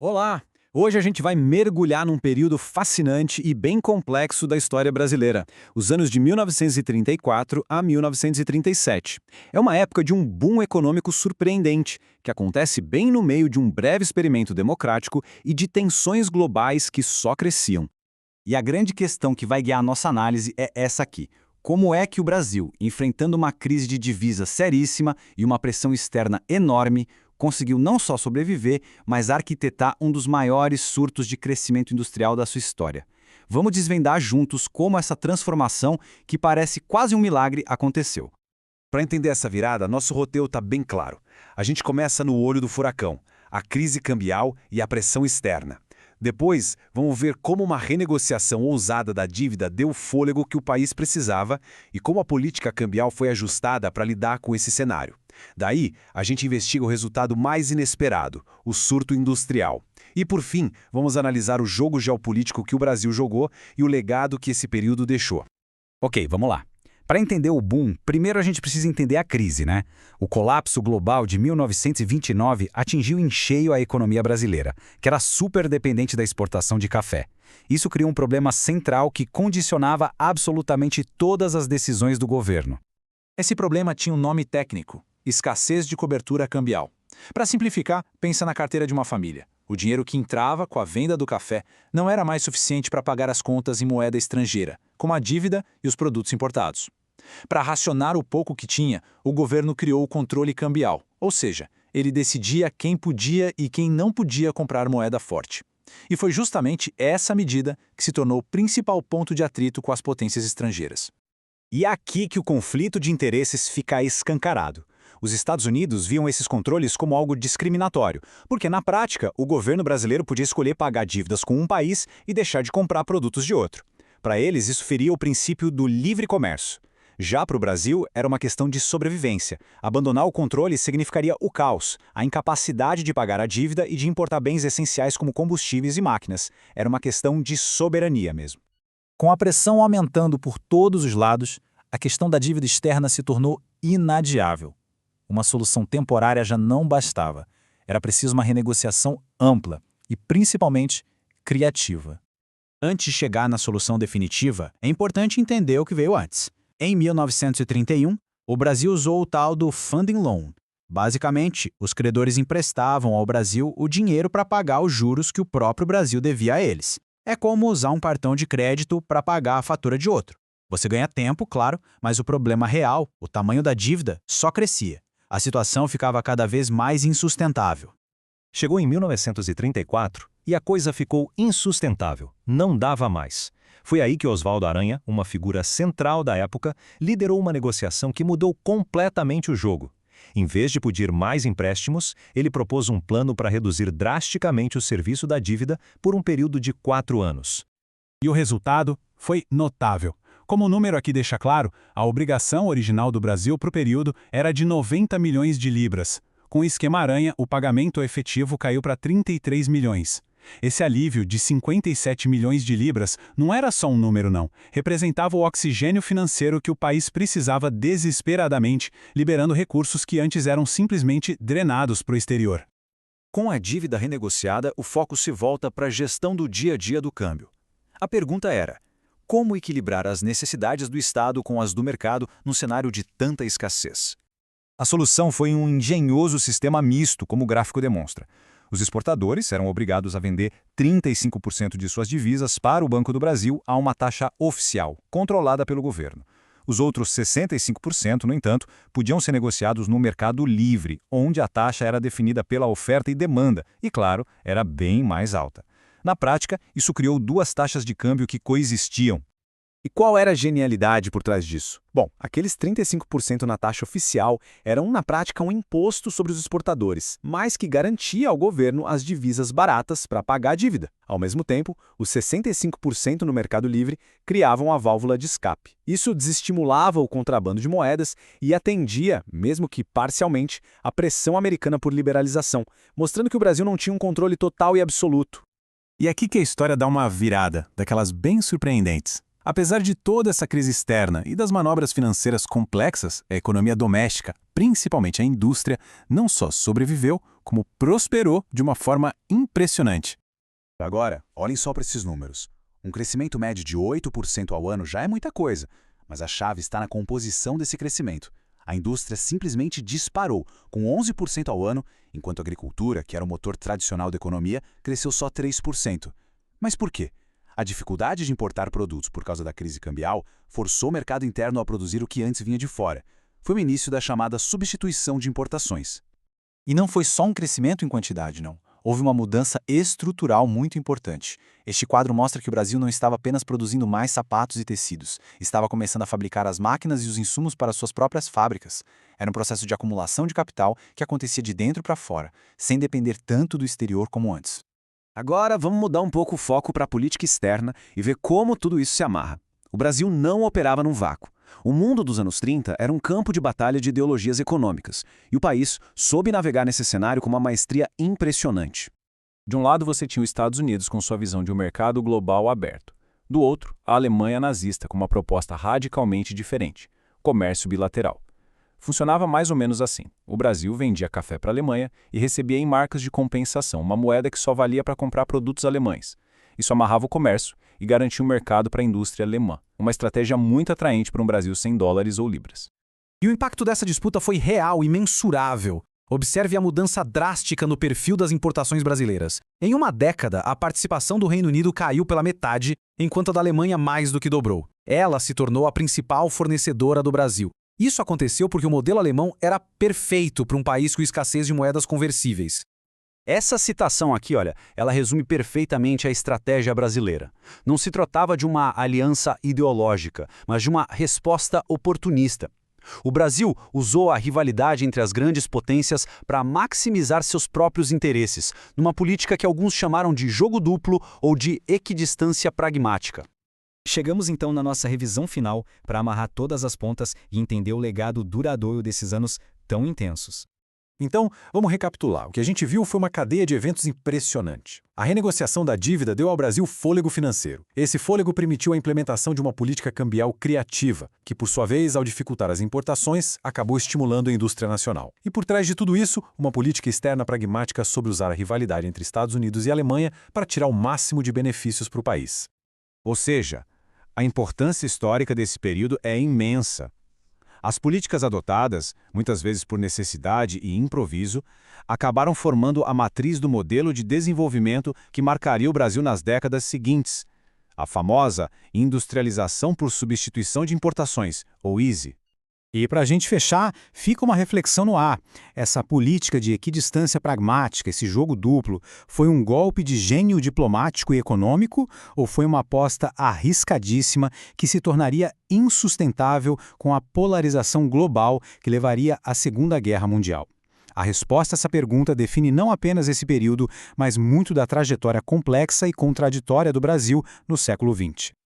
Olá! Hoje a gente vai mergulhar num período fascinante e bem complexo da história brasileira, os anos de 1934 a 1937. É uma época de um boom econômico surpreendente, que acontece bem no meio de um breve experimento democrático e de tensões globais que só cresciam. E a grande questão que vai guiar a nossa análise é essa aqui. Como é que o Brasil, enfrentando uma crise de divisa seríssima e uma pressão externa enorme, conseguiu não só sobreviver, mas arquitetar um dos maiores surtos de crescimento industrial da sua história? Vamos desvendar juntos como essa transformação, que parece quase um milagre, aconteceu. Para entender essa virada, nosso roteiro está bem claro. A gente começa no olho do furacão, a crise cambial e a pressão externa. Depois, vamos ver como uma renegociação ousada da dívida deu o fôlego que o país precisava e como a política cambial foi ajustada para lidar com esse cenário. Daí, a gente investiga o resultado mais inesperado, o surto industrial. E, por fim, vamos analisar o jogo geopolítico que o Brasil jogou e o legado que esse período deixou. Ok, vamos lá. Para entender o boom, primeiro a gente precisa entender a crise, né? O colapso global de 1929 atingiu em cheio a economia brasileira, que era super dependente da exportação de café. Isso criou um problema central que condicionava absolutamente todas as decisões do governo. Esse problema tinha um nome técnico: escassez de cobertura cambial. Para simplificar, pensa na carteira de uma família. O dinheiro que entrava com a venda do café não era mais suficiente para pagar as contas em moeda estrangeira, como a dívida e os produtos importados. Para racionar o pouco que tinha, o governo criou o controle cambial, ou seja, ele decidia quem podia e quem não podia comprar moeda forte. E foi justamente essa medida que se tornou o principal ponto de atrito com as potências estrangeiras. E é aqui que o conflito de interesses fica escancarado. Os Estados Unidos viam esses controles como algo discriminatório, porque na prática o governo brasileiro podia escolher pagar dívidas com um país e deixar de comprar produtos de outro. Para eles, isso feria o princípio do livre comércio. Já para o Brasil, era uma questão de sobrevivência. Abandonar o controle significaria o caos, a incapacidade de pagar a dívida e de importar bens essenciais como combustíveis e máquinas. Era uma questão de soberania mesmo. Com a pressão aumentando por todos os lados, a questão da dívida externa se tornou inadiável. Uma solução temporária já não bastava. Era preciso uma renegociação ampla e, principalmente, criativa. Antes de chegar na solução definitiva, é importante entender o que veio antes. Em 1931, o Brasil usou o tal do Funding Loan. Basicamente, os credores emprestavam ao Brasil o dinheiro para pagar os juros que o próprio Brasil devia a eles. É como usar um cartão de crédito para pagar a fatura de outro. Você ganha tempo, claro, mas o problema real, o tamanho da dívida, só crescia. A situação ficava cada vez mais insustentável. Chegou em 1934 e a coisa ficou insustentável, não dava mais. Foi aí que Oswaldo Aranha, uma figura central da época, liderou uma negociação que mudou completamente o jogo. Em vez de pedir mais empréstimos, ele propôs um plano para reduzir drasticamente o serviço da dívida por um período de 4 anos. E o resultado foi notável. Como o número aqui deixa claro, a obrigação original do Brasil para o período era de 90 milhões de libras. Com o esquema Aranha, o pagamento efetivo caiu para 33 milhões. Esse alívio de 57 milhões de libras não era só um número não, representava o oxigênio financeiro que o país precisava desesperadamente, liberando recursos que antes eram simplesmente drenados para o exterior. Com a dívida renegociada, o foco se volta para a gestão do dia a dia do câmbio. A pergunta era: como equilibrar as necessidades do Estado com as do mercado num cenário de tanta escassez? A solução foi um engenhoso sistema misto, como o gráfico demonstra. Os exportadores eram obrigados a vender 35% de suas divisas para o Banco do Brasil a uma taxa oficial, controlada pelo governo. Os outros 65%, no entanto, podiam ser negociados no mercado livre, onde a taxa era definida pela oferta e demanda, e, claro, era bem mais alta. Na prática, isso criou duas taxas de câmbio que coexistiam. E qual era a genialidade por trás disso? Bom, aqueles 35% na taxa oficial eram, na prática, um imposto sobre os exportadores, mas que garantia ao governo as divisas baratas para pagar a dívida. Ao mesmo tempo, os 65% no mercado livre criavam a válvula de escape. Isso desestimulava o contrabando de moedas e atendia, mesmo que parcialmente, à pressão americana por liberalização, mostrando que o Brasil não tinha um controle total e absoluto. E aqui que a história dá uma virada, daquelas bem surpreendentes. Apesar de toda essa crise externa e das manobras financeiras complexas, a economia doméstica, principalmente a indústria, não só sobreviveu, como prosperou de uma forma impressionante. Agora, olhem só para esses números. Um crescimento médio de 8% ao ano já é muita coisa, mas a chave está na composição desse crescimento. A indústria simplesmente disparou, com 11% ao ano, enquanto a agricultura, que era o motor tradicional da economia, cresceu só 3%. Mas por quê? A dificuldade de importar produtos por causa da crise cambial forçou o mercado interno a produzir o que antes vinha de fora. Foi o início da chamada substituição de importações. E não foi só um crescimento em quantidade, não. Houve uma mudança estrutural muito importante. Este quadro mostra que o Brasil não estava apenas produzindo mais sapatos e tecidos, estava começando a fabricar as máquinas e os insumos para suas próprias fábricas. Era um processo de acumulação de capital que acontecia de dentro para fora, sem depender tanto do exterior como antes. Agora vamos mudar um pouco o foco para a política externa e ver como tudo isso se amarra. O Brasil não operava num vácuo. O mundo dos anos 30 era um campo de batalha de ideologias econômicas, e o país soube navegar nesse cenário com uma maestria impressionante. De um lado você tinha os Estados Unidos com sua visão de um mercado global aberto. Do outro, a Alemanha nazista com uma proposta radicalmente diferente: comércio bilateral. Funcionava mais ou menos assim. O Brasil vendia café para a Alemanha e recebia em marcas de compensação uma moeda que só valia para comprar produtos alemães. Isso amarrava o comércio e garantia um mercado para a indústria alemã. Uma estratégia muito atraente para um Brasil sem dólares ou libras. E o impacto dessa disputa foi real e mensurável. Observe a mudança drástica no perfil das importações brasileiras. Em uma década, a participação do Reino Unido caiu pela metade, enquanto a da Alemanha mais do que dobrou. Ela se tornou a principal fornecedora do Brasil. Isso aconteceu porque o modelo alemão era perfeito para um país com escassez de moedas conversíveis. Essa citação aqui, olha, ela resume perfeitamente a estratégia brasileira. Não se tratava de uma aliança ideológica, mas de uma resposta oportunista. O Brasil usou a rivalidade entre as grandes potências para maximizar seus próprios interesses, numa política que alguns chamaram de jogo duplo ou de equidistância pragmática. Chegamos então na nossa revisão final para amarrar todas as pontas e entender o legado duradouro desses anos tão intensos. Então, vamos recapitular. O que a gente viu foi uma cadeia de eventos impressionante. A renegociação da dívida deu ao Brasil fôlego financeiro. Esse fôlego permitiu a implementação de uma política cambial criativa, que, por sua vez, ao dificultar as importações, acabou estimulando a indústria nacional. E por trás de tudo isso, uma política externa pragmática sobre usar a rivalidade entre Estados Unidos e Alemanha para tirar o máximo de benefícios para o país. Ou seja, a importância histórica desse período é imensa. As políticas adotadas, muitas vezes por necessidade e improviso, acabaram formando a matriz do modelo de desenvolvimento que marcaria o Brasil nas décadas seguintes, a famosa industrialização por substituição de importações, ou ISI. E para a gente fechar, fica uma reflexão no ar. Essa política de equidistância pragmática, esse jogo duplo, foi um golpe de gênio diplomático e econômico ou foi uma aposta arriscadíssima que se tornaria insustentável com a polarização global que levaria à Segunda Guerra Mundial? A resposta a essa pergunta define não apenas esse período, mas muito da trajetória complexa e contraditória do Brasil no século XX.